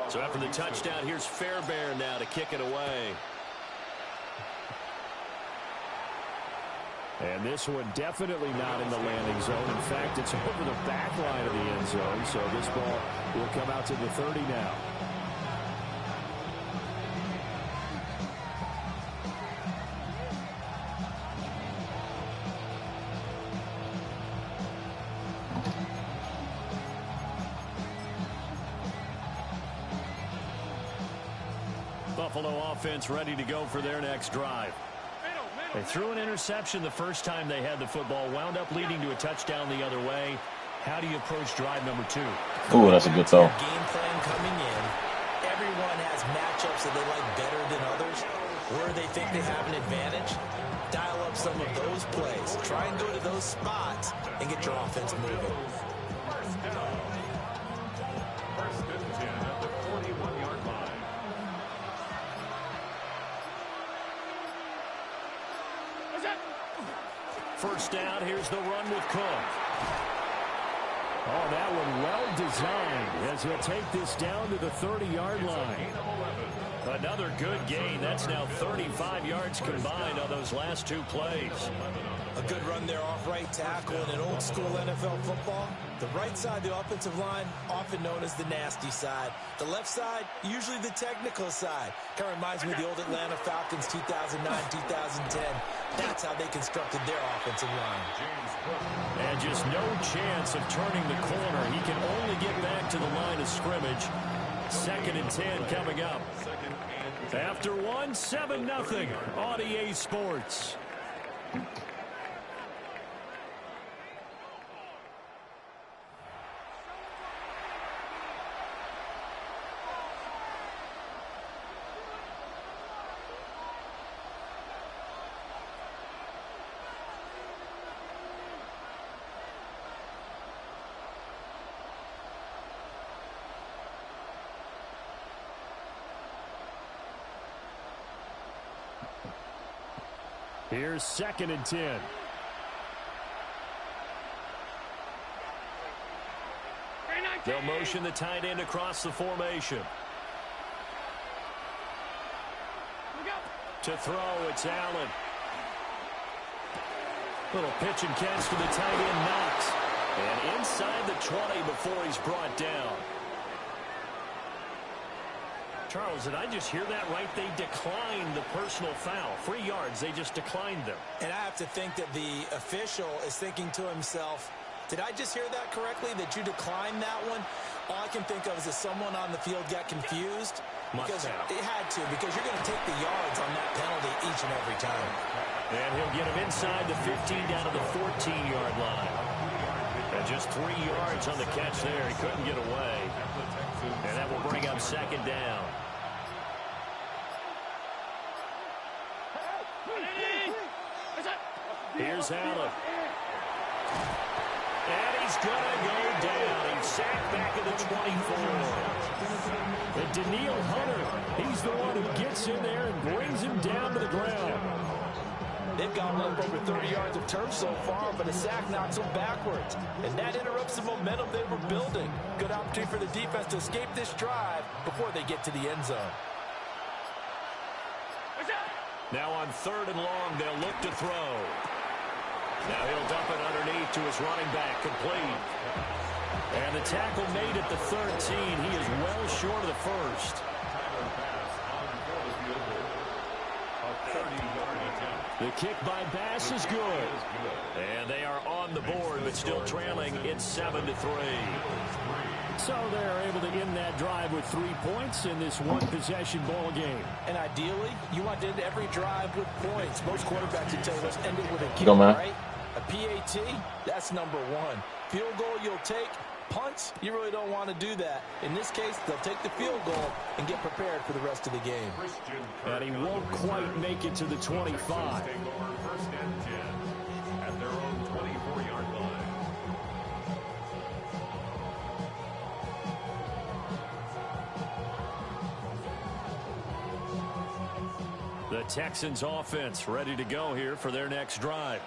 So after the touchdown, here's Fairbairn now to kick it away. And this one definitely not in the landing zone. In fact, it's over the back line of the end zone. So this ball will come out to the 30 now. Buffalo offense ready to go for their next drive. They threw an interception the first time they had the football, wound up leading to a touchdown the other way. How do you approach drive number 2? Ooh, that's a good throw. Game plan coming in. Everyone has matchups that they like better than others. Where they think they have an advantage, dial up some of those plays. Try and go to those spots and get your offense moving. First down, here's the run with Cook. Oh, that one well designed as he'll take this down to the 30-yard line. Another good gain. That's now 35 yards combined on those last 2 plays. A good run there off right tackle in an old-school NFL football. The right side of the offensive line, often known as the nasty side. The left side, usually the technical side. Kind of reminds me of the old Atlanta Falcons 2009, 2010. That's how they constructed their offensive line. And just no chance of turning the corner. He can only get back to the line of scrimmage. 2nd and 10 coming up. After 1, 7-0 on EA Sports. Here's 2nd and 10. They'll motion the tight end across the formation. To throw, it's Allen. Little pitch and catch to the tight end, Knox. And inside the 20 before he's brought down. Charles, did I just hear that right? They declined the personal foul. 3 yards, they just declined them. And I have to think that the official is thinking to himself, did I just hear that correctly, that you declined that one? All I can think of is that someone on the field got confused. Because it had to, because you're going to take the yards on that penalty each and every time. And he'll get him inside the 15 down to the 14-yard line. And just 3 yards on the catch there. He couldn't get away. And that will bring up 2nd down. Here's Allen. And he's going to go down. He's sacked back at the 24. And Daniil Hunter, he's the one who gets in there and brings him down to the ground. They've gone up over 30 yards of turf so far, but a sack knocks them backwards. And that interrupts the momentum they were building. Good opportunity for the defense to escape this drive before they get to the end zone. Now on 3rd and long, they'll look to throw. Now he'll dump it underneath to his running back, complete. And the tackle made at the 13. He is well short of the first. The kick by Bass is good. And they are on the board, but still trailing. It's 7-3. So they're able to end that drive with 3 points in this one-possession ball game. And ideally, you want to end every drive with points. Most quarterbacks would tell you let's end it with a kick, right? A PAT, that's number 1. Field goal you'll take. Punts, you really don't want to do that. In this case, they'll take the field goal and get prepared for the rest of the game. And he won't quite make it to the 25. First and 10 at their own 24-yard line. The Texans offense ready to go here for their next drive.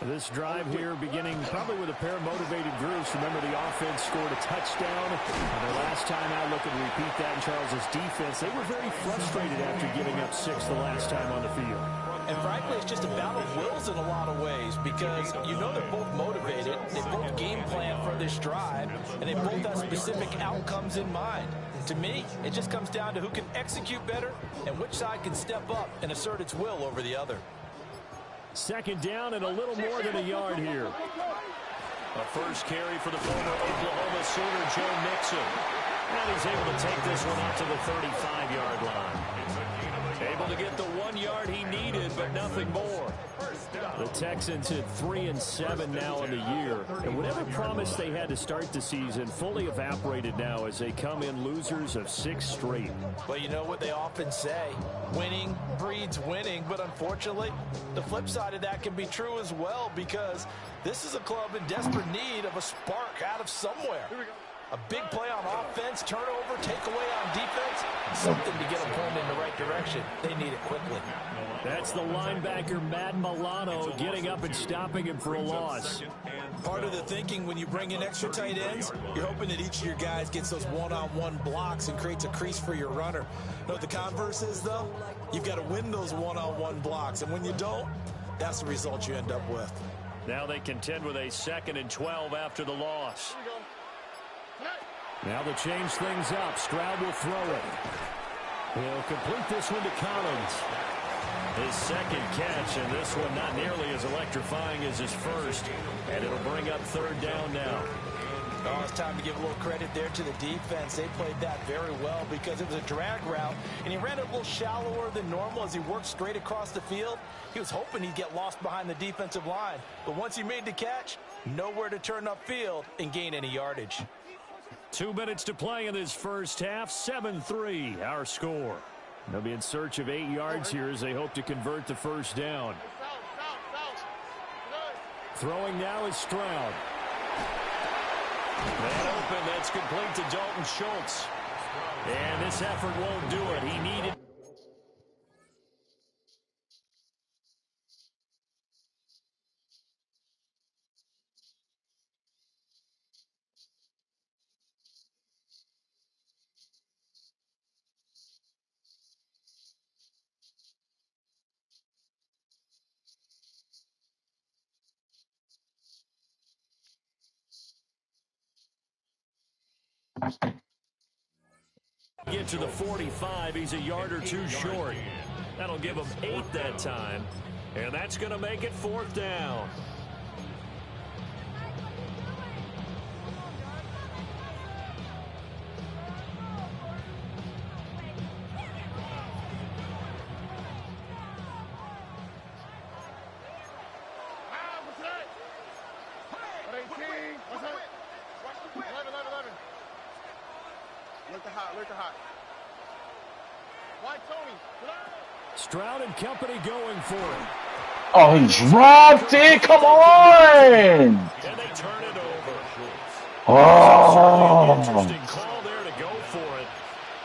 This drive here beginning probably with a pair of motivated groups. Remember, the offense scored a touchdown. And the last time out, look at repeat that in Charles's defense. They were very frustrated after giving up 6 the last time on the field. And frankly, it's just a battle of wills in a lot of ways because you know they're both motivated. They both game plan for this drive, and they both have specific outcomes in mind. To me, it just comes down to who can execute better and which side can step up and assert its will over the other. Second down and a little more than a yard here. A first carry for the former Oklahoma Sooner, Joe Mixon. And he's able to take this one out to the 35-yard line. Able to get the 1 yard he needed, but nothing more. The Texans hit 3-7 now in the year. And whatever promise they had to start the season fully evaporated now as they come in losers of 6 straight. Well, you know what they often say, winning breeds winning, but unfortunately, the flip side of that can be true as well because this is a club in desperate need of a spark out of somewhere. A big play on offense, turnover, takeaway on defense, something to get them pointed in the right direction. They need it quickly. That's the linebacker, Matt Milano, getting up and stopping him for a loss. Part of the thinking when you bring in extra tight ends, you're hoping that each of your guys gets those one-on-one blocks and creates a crease for your runner. You know what the converse is, though? You've got to win those one-on-one blocks, and when you don't, that's the result you end up with. Now they contend with a 2nd and 12 after the loss. Now to change things up, Stroud will throw it. He'll complete this one to Collins. His second catch, and this one not nearly as electrifying as his first. And it'll bring up 3rd down now. Oh, it's time to give a little credit there to the defense. They played that very well because it was a drag route, and he ran it a little shallower than normal as he worked straight across the field. He was hoping he'd get lost behind the defensive line. But once he made the catch, nowhere to turn upfield and gain any yardage. 2 minutes to play in this first half. 7-3, our score. They'll be in search of 8 yards here as they hope to convert the first down. Throwing now is Stroud. Man open, that's complete to Dalton Schultz. And this effort won't do it. He needed... Get to the 45. He's a yard or 2 short. That'll give him 8 that time. And that's going to make it 4th down. Stroud and company going for it. Oh, he dropped it. Come on. And they turn it over. Oh. Interesting call there to go for it.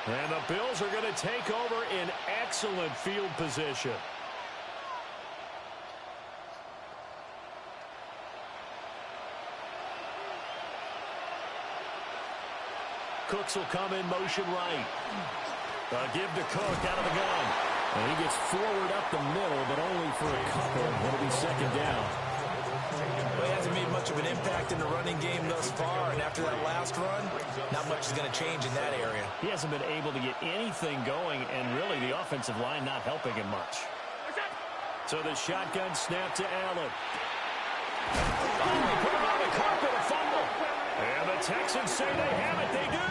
And the Bills are going to take over in excellent field position. Cooks will come in motion right. Give to Cook out of the gun. And he gets forward up the middle, but only for a couple. It'll be 2nd down. Well, he hasn't made much of an impact in the running game thus far, and after that last run, not much is going to change in that area. He hasn't been able to get anything going, and really the offensive line not helping him much. So the shotgun snap to Allen. Oh, put him on the carpet, a fumble. And the Texans say they have it. They do.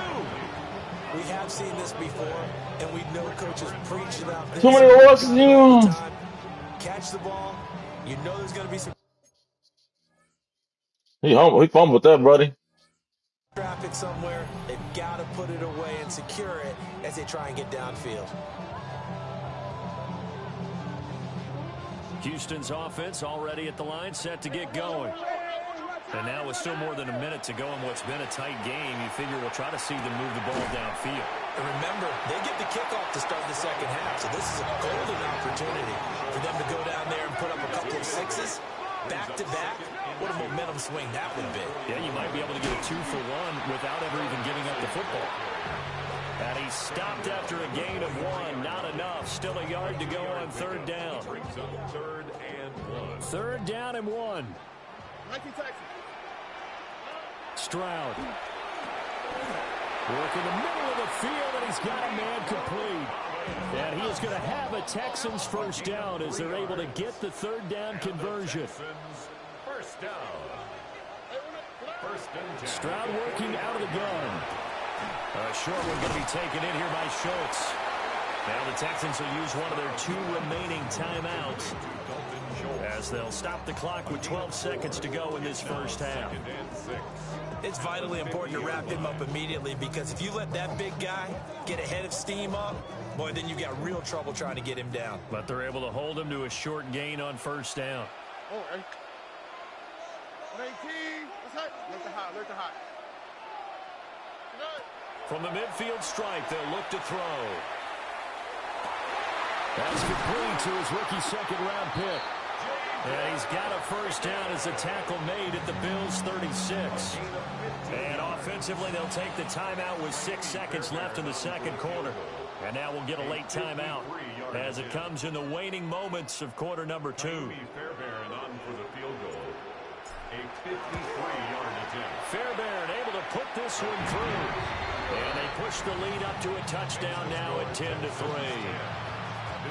We have seen this before, and we know coaches preach about this. Too many losses, you. Catch the ball. You know there's going to be some He fumbled that, buddy. traffic somewhere. They've got to put it away and secure it as they try and get downfield. Houston's offense already at the line, set to get going. And now with still more than a minute to go in what's been a tight game, you figure we'll try to see them move the ball downfield. And remember, they get the kickoff to start the second half, so this is a golden opportunity for them to go down there and put up a couple of 6s back-to-back. What a momentum swing that would be. Yeah, you might be able to get a 2-for-1 without ever even giving up the football. And he stopped after a gain of 1. Not enough. Still a yard to go on third down. Third down and 1. Stroud. Work in the middle of the field, and he's got a man complete. And he is going to have a Texans first down as they're able to get the third down conversion. First down. Stroud working out of the gun. A short one going to be taken in here by Schultz. Now the Texans will use one of their 2 remaining timeouts as they'll stop the clock with 12 seconds to go in this first half. It's vitally important to wrap him up immediately, because if you let that big guy get a head of steam up, boy, then you've got real trouble trying to get him down. But they're able to hold him to a short gain on first down. From the midfield stripe, they'll look to throw. That's complete to his rookie second-round pick. And he's got a first down as a tackle made at the Bills' 36. And offensively, they'll take the timeout with 6 seconds left in the second quarter. And now we'll get a late timeout as it comes in the waning moments of quarter number 2. Fairbairn on for the field goal. A 53-yard attempt. Fairbairn able to put this one through. And they push the lead up to a touchdown now at 10-3.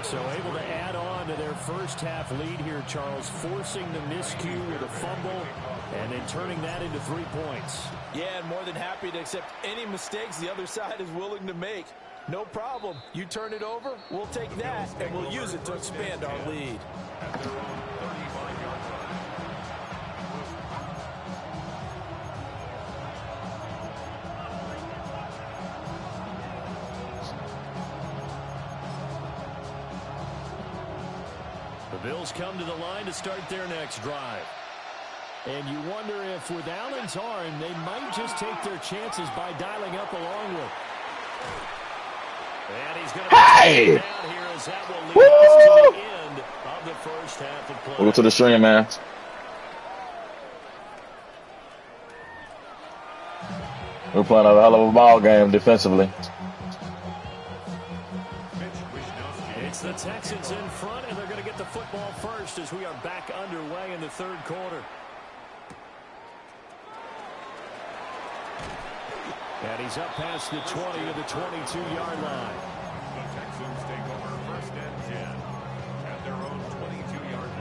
So able to add on to their first half lead here, Charles, forcing the miscue with a fumble and then turning that into 3 points. Yeah, and more than happy to accept any mistakes the other side is willing to make. No problem. You turn it over, we'll take that, and we'll use it to expand our lead. At their own 35-yard line. The Bills come to the line to start their next drive. And you wonder if with Allen's arm, they might just take their chances by dialing up a long one. And he's going to be down here as that will lead us to the end of the first half of play. We'll go to the string, man. We're playing a hell of a ball game defensively. It's the Texans in front, and they're going to get the football first as we are back underway in the third quarter. And he's up past the 20 to the 22-yard line. The Texans take over first and 10 at their own 22-yard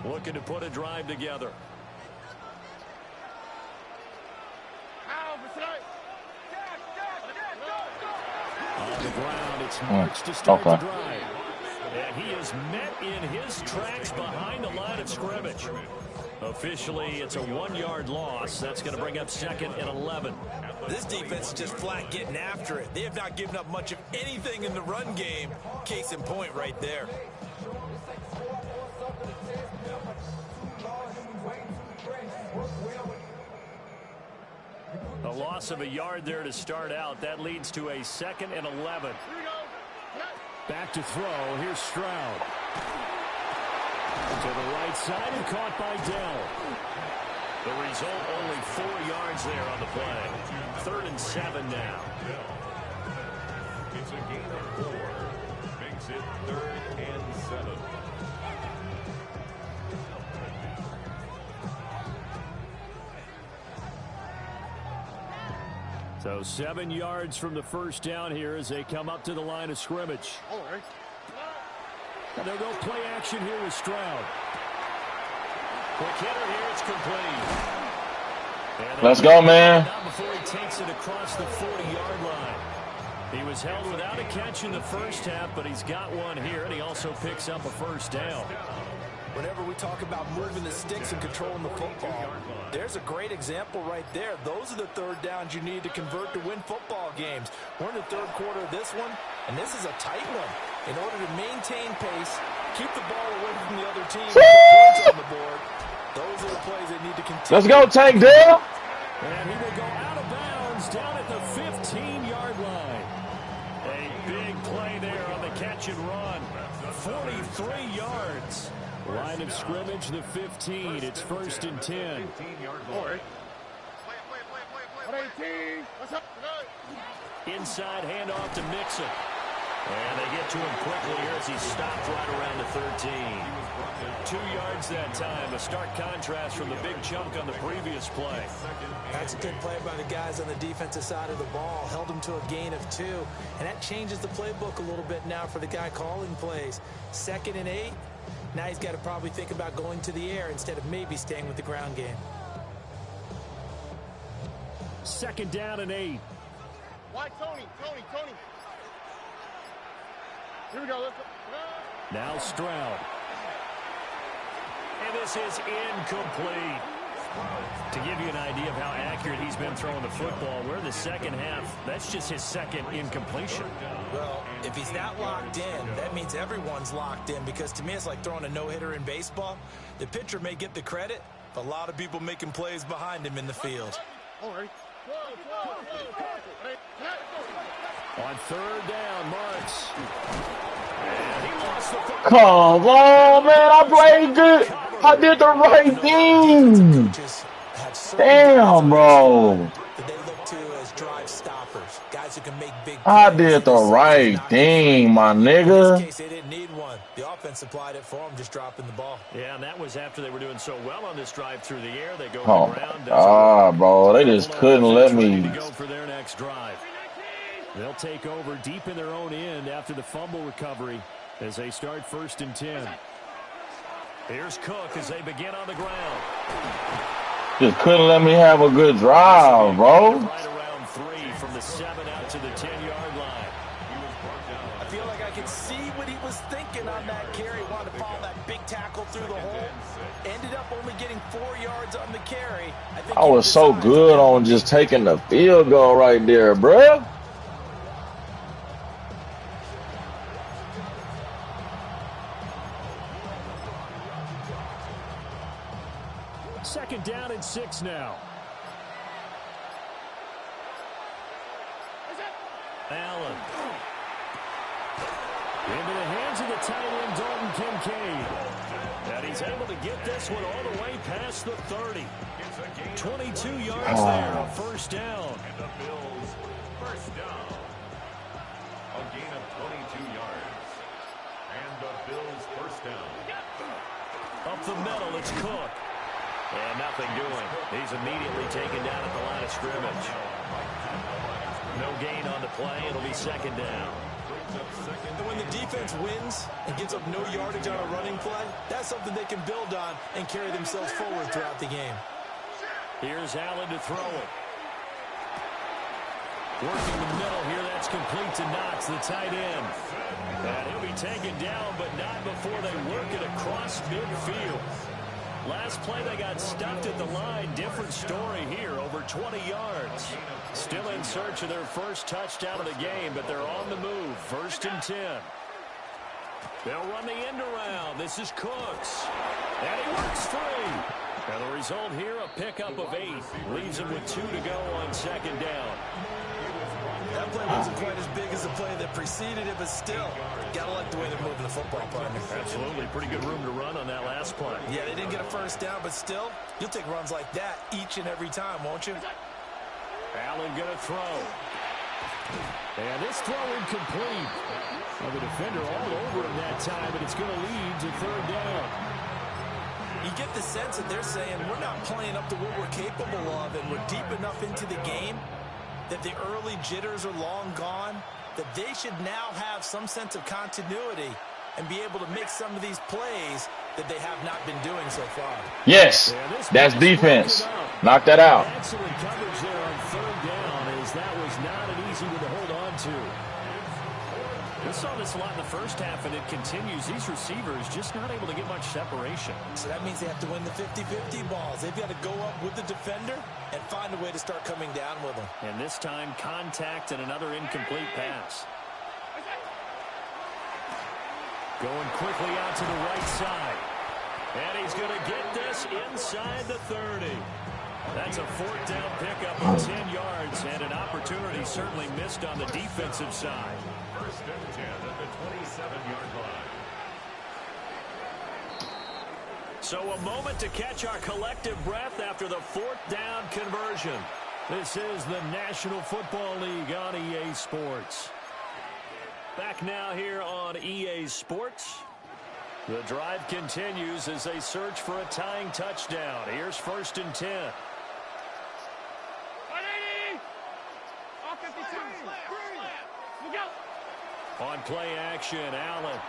line. Looking to put a drive together. On the ground, it's March to start the drive. And he is met in his tracks behind the line of scrimmage. Officially, it's a 1-yard loss. That's going to bring up second and 11. This defense is just flat getting after it. They have not given up much of anything in the run game. Case in point right there. A loss of a yard there to start out. That leads to a second and 11. Back to throw. Here's Stroud. To the right side and caught by Dell. The result, only 4 yards there on the play. 3rd and 7 now. It's a gain of 4. Makes it 3rd and 7. So 7 yards from the first down here as they come up to the line of scrimmage. And they'll go play action here with Stroud. Quick hitter here, it's complete. Let's go, man. Before he takes it across the 40-yard line. He was held without a catch in the first half, but he's got one here, and he also picks up a first down. Whenever we talk about moving the sticks and controlling the football, there's a great example right there. Those are the third downs you need to convert to win football games. We're in the third quarter of this one, and this is a tight one. In order to maintain pace, keep the ball away from the other team, and put points on the board, those are the plays they need to continue. Let's go, Tank Dale. And he will go out of bounds down at the 15-yard line. A scrimmage, the 15. It's 1st and 10. 15-yard line. Inside handoff to Mixon. And they get to him quickly here as he stopped right around the 13. 2 yards that time. A stark contrast from the big chunk on the previous play. That's a good play by the guys on the defensive side of the ball. Held him to a gain of 2. And that changes the playbook a little bit now for the guy calling plays. 2nd and 8. Now he's got to probably think about going to the air instead of maybe staying with the ground game. 2nd down and 8. Why Tony? Here we go. Let's go. Now Stroud. And this is incomplete. To give you an idea of how accurate he's been throwing the football, we're in the second half. That's just his 2nd incompletion. Well, if he's not locked in, that means everyone's locked in, because to me it's like throwing a no-hitter in baseball. The pitcher may get the credit, but a lot of people making plays behind him in the field. On 3rd down, Marks. And he lost the football. Come on, man. I played good. I did the right thing. Damn, bro. That they look to as drive stoppers, guys who can make big plays. I did the right thing, my In this nigga. case, they didn't need one. The offense supplied it for them, just dropping the ball. Yeah, and that was after they were doing so well on this drive through the air. They go to Oh, the ground. my God, bro. They just couldn't let me. To go for their next drive. They'll take over deep in their own end after the fumble recovery as they start 1st and 10. Here's Cook as they begin on the ground. Just couldn't let me have a good drive, bro. Right around 3 from the 7 out to the 10-yard line. I feel like I could see what he was thinking on that carry. Wanted to follow that big tackle through the hole. Ended up only getting 4 yards on the carry. I was so good on just taking the field goal right there, bro. Second down and 6 now. Allen. Into the hands of the tight end, Dalton Kincaid. And he's able to get this one all the way past the 30. 22 yards there, a 1st down. And the Bills, 1st down. A gain of 22 yards. And the Bills, 1st down. Up the middle, it's Cook. And nothing doing. He's immediately taken down at the line of scrimmage. No gain on the play. It'll be 2nd down. And when the defense wins and gives up no yardage on a running play, that's something they can build on and carry themselves forward throughout the game. Here's Allen to throw it. Working the middle here. That's complete to Knox, the tight end. And he'll be taken down, but not before they work it across midfield. Last play, they got stuffed at the line. Different story here, over 20 yards. Still in search of their first touchdown of the game, but they're on the move. 1st and 10. They'll run the end around. This is Cooks. And he works free. And the result here, a pickup of 8. Leaves him with 2 to go on 2nd down. That play wasn't quite as big as the play that preceded it, but still, gotta like the way they're moving the football, partner. Absolutely. Pretty good room to run on that last play. Yeah, they didn't get a 1st down, but still, you'll take runs like that each and every time, won't you? Allen gonna throw. And this throw incomplete. Well, the defender all over him that time, but it's going to lead to 3rd down. You get the sense that they're saying we're not playing up to what we're capable of, and we're deep enough into the game that the early jitters are long gone, that they should now have some sense of continuity and be able to make some of these plays that they have not been doing so far. Yes, that's defense. Knock that out. Excellent coverage there on 3rd down, as that was not an easy one to hold on to. We saw this a lot in the first half, and it continues. These receivers just not able to get much separation. So that means they have to win the 50-50 balls. They've got to go up with the defender and find a way to start coming down with them. And this time, contact and another incomplete pass. Going quickly out to the right side. And he's going to get this inside the 30. That's a 4th down pickup of 10 yards, and an opportunity certainly missed on the defensive side. 1st and 10 at the 27-yard line. So a moment to catch our collective breath after the fourth down conversion. This is the National Football League on EA Sports. Back now here on EA Sports. The drive continues as they search for a tying touchdown. Here's 1st and 10. 180! All 52. Look out! On play action, Allen.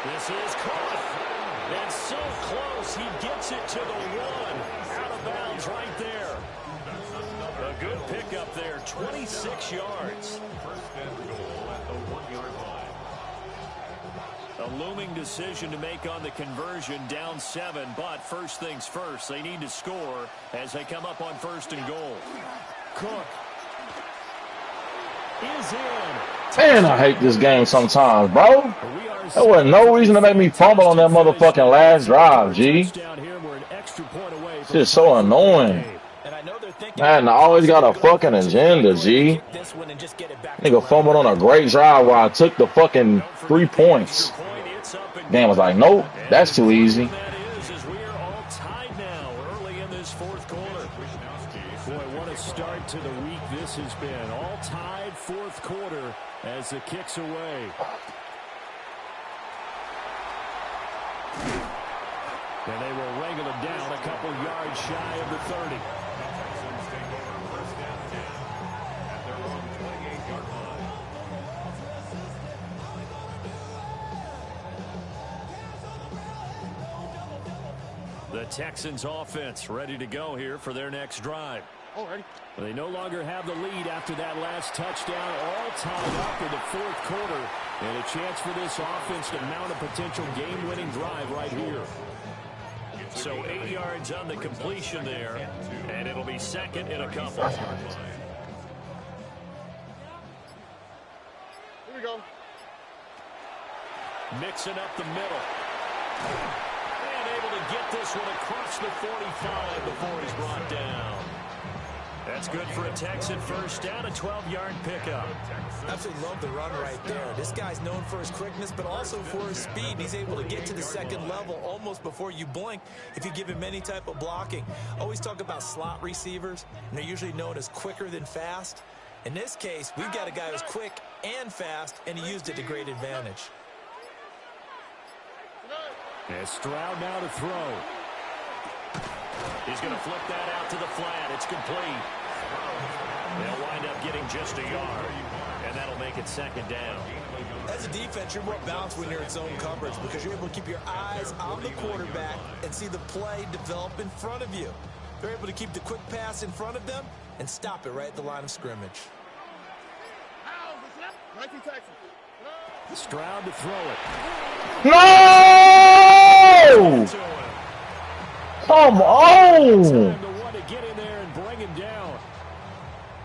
This is caught. And so close, he gets it to the 1. Out of bounds right there. A good pickup there, 26 yards. First and goal at the 1-yard line. A looming decision to make on the conversion, down 7, but first things first, they need to score as they come up on 1st and goal. Cook is in. Man, I hate this game sometimes, bro. There wasn't no reason to make me fumble on that motherfucking last drive, G. It's so annoying. Man, I always got a fucking agenda, G. Nigga fumbled on a great drive while I took the fucking 3 points. Dan was like, nope, that's too easy. Boy, what a start to the week this has been. All tied 4th quarter as the kick's away. And they will wrangle it down a couple yards shy of the 30. Texans take over 1st and 10 at their own 28-yard line. The Texans offense ready to go here for their next drive. Already. They no longer have the lead after that last touchdown, all tied up in the 4th quarter. And a chance for this offense to mount a potential game-winning drive right here. So 8 yards on the completion there, and it'll be 2nd and a couple. Here we go. Mixing up the middle. And able to get this one across the 45 before he's brought down. That's good for a Texan first down, a 12-yard pickup. Absolutely love the run right there. This guy's known for his quickness, but also for his speed. He's able to get to the 2nd level almost before you blink if you give him any type of blocking. Always talk about slot receivers, and they're usually known as quicker than fast. In this case, we've got a guy who's quick and fast, and he used it to great advantage. And Stroud now to throw. He's going to flip that out to the flat. It's complete. They'll wind up getting just a yard, and that'll make it 2nd down. As a defense, you're more balanced when you're in zone coverage because you're able to keep your eyes on the quarterback and see the play develop in front of you. They're able to keep the quick pass in front of them and stop it right at the line of scrimmage. Stroud to throw it. No! Come on! The one to get in there and bring him down.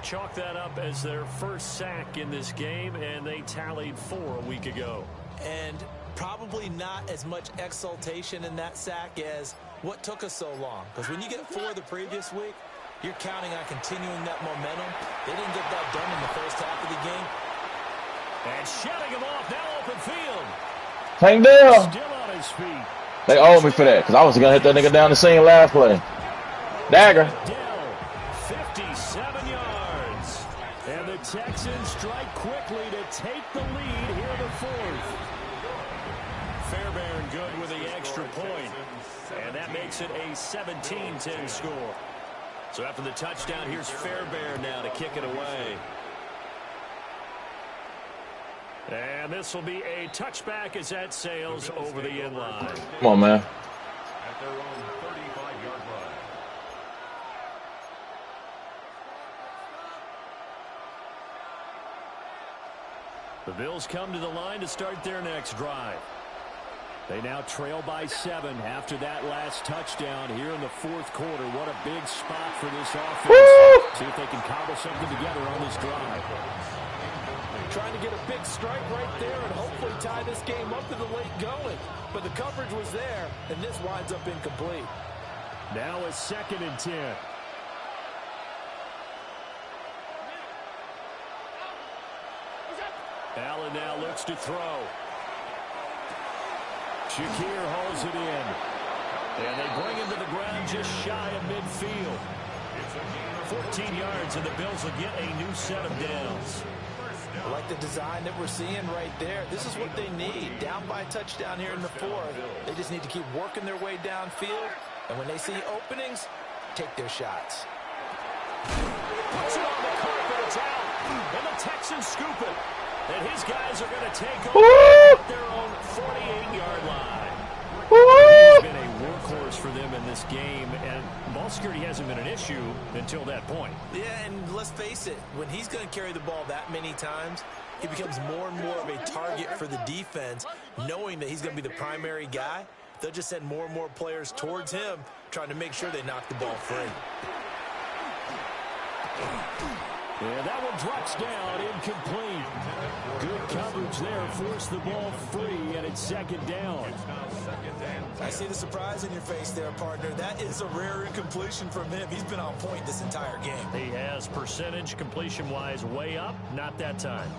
Chalk that up as their first sack in this game, and they tallied 4 a week ago. And probably not as much exultation in that sack as what took us so long. Because when you get 4 the previous week, you're counting on continuing that momentum. They didn't get that done in the first half of the game. And shutting him off, now open field. Hang down. Still on his feet. They owe me for that because I was going to hit that nigga down the same last play. Dagger. 57 yards. And the Texans strike quickly to take the lead here in the 4th. Fairbairn good with the extra point. And that makes it a 17-10 score. So after the touchdown, here's Fairbairn now to kick it away. And this will be a touchback as that sails over the end line. Come on, man. At their own 35-yard line. The Bills come to the line to start their next drive. They now trail by 7 after that last touchdown here in the 4th quarter. What a big spot for this offense. Woo! See if they can cobble something together on this drive. Trying to get a big strike right there and hopefully tie this game up to the late going. But the coverage was there, and this winds up incomplete. Now a 2nd and 10. Allen now looks to throw. Shakir holds it in. And they bring him to the ground just shy of midfield. 14 yards, and the Bills will get a new set of downs. I like the design that we're seeing right there. This is what they need. Down by a touchdown here in the fourth. They just need to keep working their way downfield. And when they see openings, take their shots. Puts it on the carpet. It's out. And the Texans scoop it. And his guys are going to take over at their own 48-yard line. He's been a workhorse for them in this game, and ball security hasn't been an issue until that point. Yeah, and let's face it, when he's going to carry the ball that many times, he becomes more and more of a target for the defense, knowing that he's going to be the primary guy. They'll just send more and more players towards him, trying to make sure they knock the ball free. And that one drops down, incomplete. Good coverage there, forced the ball free, and it's second down. I see the surprise in your face there, partner. That is a rare incompletion from him. He's been on point this entire game. He has percentage completion-wise way up, not that time.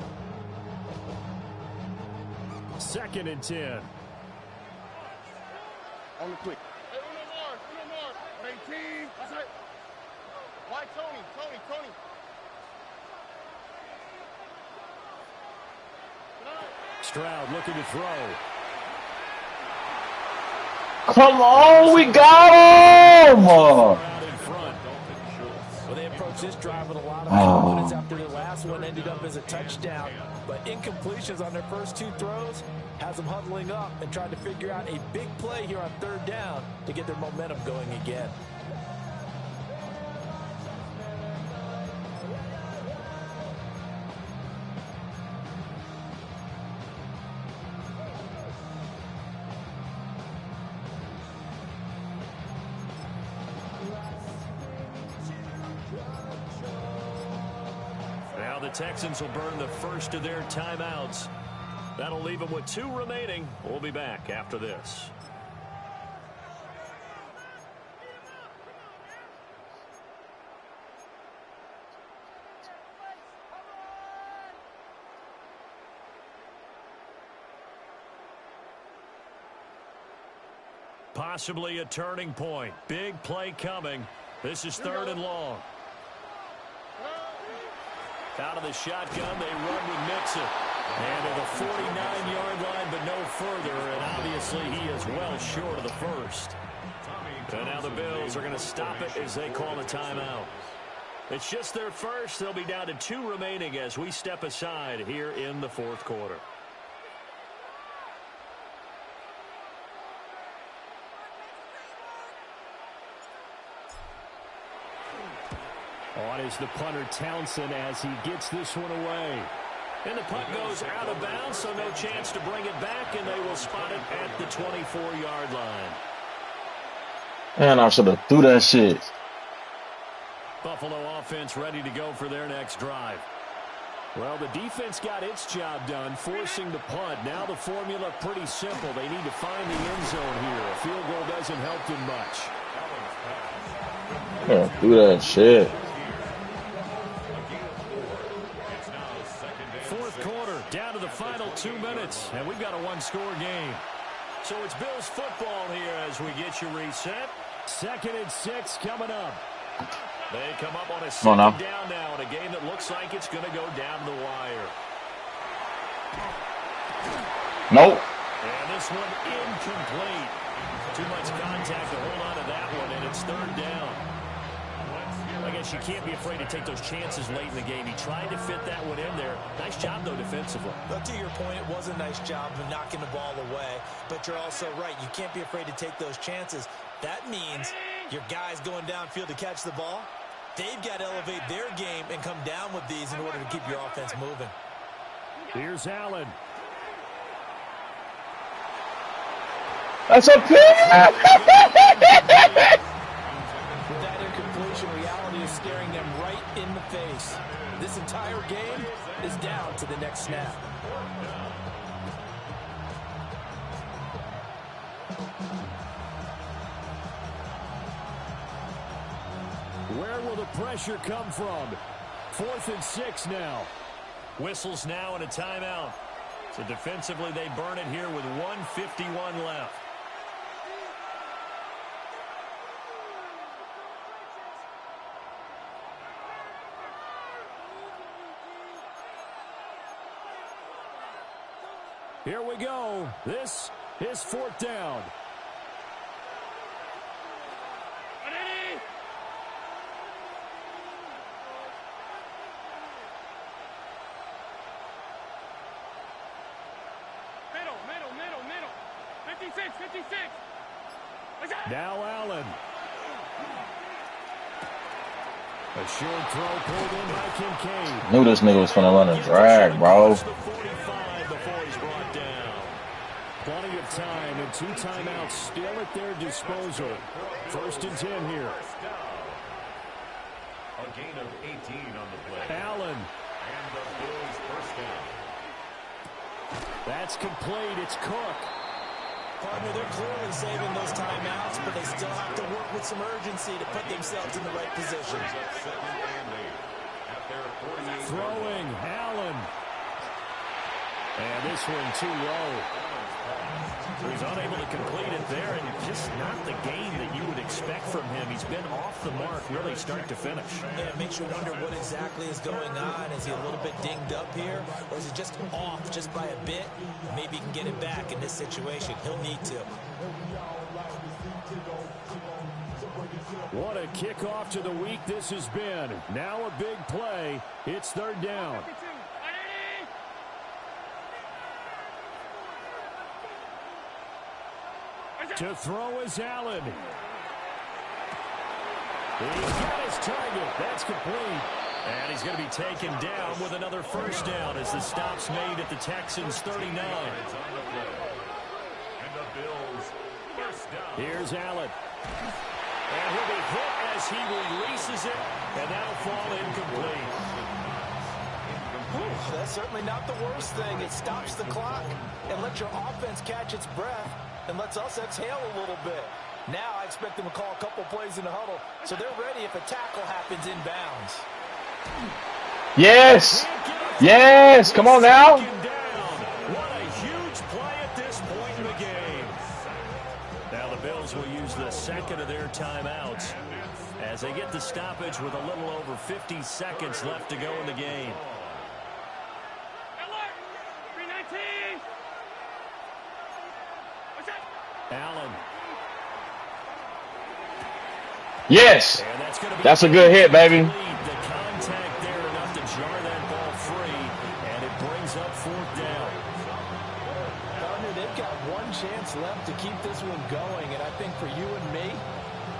2nd and 10. On the quick. Hey, uno more. 18. That's it. Why Tony? Stroud looking to throw. Come on, we got him! Out in front. Well, they approached this drive with a lot of confidence after the last one ended up as a touchdown. But incompletions on their first two throws has them huddling up and trying to figure out a big play here on 3rd down to get their momentum going again. Now the Texans will burn the first of their timeouts. That'll leave them with 2 remaining. We'll be back after this. Possibly a turning point. Big play coming. This is 3rd and long. Out of the shotgun, they run with Ncaa. And to the 49-yard line, but no further. And obviously, he is well short of the first. And now the Bills are going to stop it as they call a timeout. It's just their first. They'll be down to 2 remaining as we step aside here in the 4th quarter. On is the punter Townsend as he gets this one away. And the punt goes out of bounds, so no chance to bring it back, and they will spot it at the 24-yard line. Man, I should have threw that shit. Buffalo offense ready to go for their next drive. Well, the defense got its job done, forcing the punt. Now the formula pretty simple. They need to find the end zone here. A field goal doesn't help them much. Yeah, do that shit. 4th quarter, down to the final 2 minutes, and we've got a 1-score game. So it's Bills football here as we get you reset. 2nd and 6 coming up. They come up on a 2nd down now in a game that looks like it's going to go down the wire. Nope. And this one incomplete. Too much contact to hold on to that one, and it's 3rd down. I guess you can't be afraid to take those chances late in the game. He tried to fit that one in there. Nice job, though, defensively. But to your point, it was a nice job of knocking the ball away. But you're also right. You can't be afraid to take those chances. That means your guys going downfield to catch the ball, they've got to elevate their game and come down with these in order to keep your offense moving. Here's Allen. That's a pick! With that incompletion, reality is staring them right in the face. This entire game is down to the next snap. Where will the pressure come from? 4th and 6 now. Whistles now and a timeout. So defensively, they burn it here with 1:51 left. Here we go. This is 4th down. Middle. 56. Now Allen. A short throw pulled in by Ncaa. Knew this nigga was finna run a drag, bro. Plenty of time and 2 timeouts still at their disposal. 1st and 10 here. A gain of 18 on the play. Allen. And the Bills first down. That's complete. It's Cook. Partner, they're clearly saving those timeouts, but they still have to work with some urgency to put themselves in the right position. Throwing, Allen. And this one too low. He's unable to complete it there, and just not the game that you would expect from him. He's been off the mark really start to finish. Yeah, it makes you wonder what exactly is going on. Is he a little bit dinged up here, or is he just off just by a bit? Maybe he can get it back in this situation. He'll need to. What a kickoff to the week this has been. Now a big play. It's 3rd down. To throw is Allen. He's got his target. That's complete. And he's going to be taken down with another first down as the stop's made at the Texans' 39. Here's Allen. And he'll be hit as he releases it, and that'll fall incomplete. That's certainly not the worst thing. It stops the clock and lets your offense catch its breath and lets us exhale a little bit. Now I expect them to call a couple plays in the huddle, so they're ready if a tackle happens inbounds. Yes, come on now. What a huge play at this point in the game. Now the Bills will use the second of their timeouts as they get the stoppage with a little over 50 seconds left to go in the game. Allen. Yes. That's a good hit, baby. The contact there enough to jar that ball free, and it brings up 4th down. Partner, they've got one chance left to keep this one going, and I think for you and me,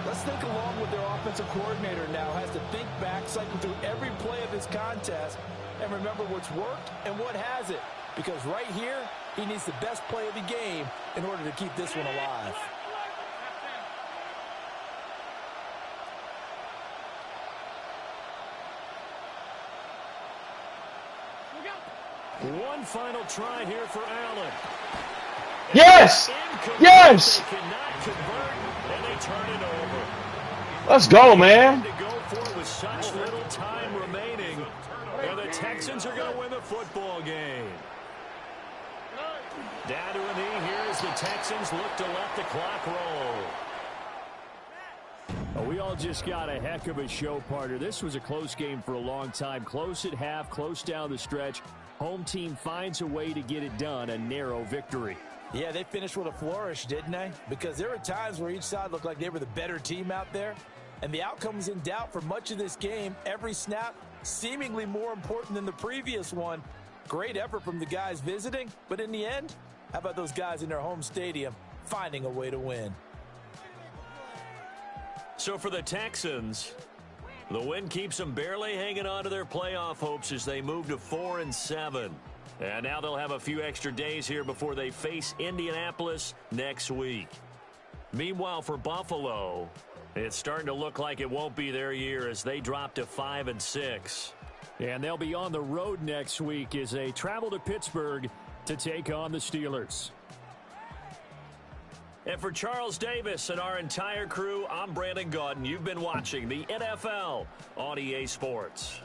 let's think along with their offensive coordinator now. Has to think back, cycle through every play of this contest, and remember what's worked and what hasn't. Because right here, he needs the best play of the game in order to keep this one alive. One final try here for Allen. Yes. Yes. They cannot convert, and they turn it over. Let's go, man. To go for it with such little time remaining, and the Texans are going to win the football game. Down to a knee here as the Texans look to let the clock roll. We all just got a heck of a show, partner. This was a close game for a long time. Close at half, close down the stretch. Home team finds a way to get it done, a narrow victory. Yeah, they finished with a flourish, didn't they? Because there were times where each side looked like they were the better team out there, and the outcome was in doubt for much of this game. Every snap seemingly more important than the previous one. Great effort from the guys visiting, but in the end, how about those guys in their home stadium finding a way to win? So for the Texans, the win keeps them barely hanging on to their playoff hopes as they move to 4-7. And now they'll have a few extra days here before they face Indianapolis next week. Meanwhile, for Buffalo, it's starting to look like it won't be their year as they drop to 5-6. And they'll be on the road next week as they travel to Pittsburgh to take on the Steelers. And for Charles Davis and our entire crew, I'm Brandon Gaudin. You've been watching the NFL on EA Sports.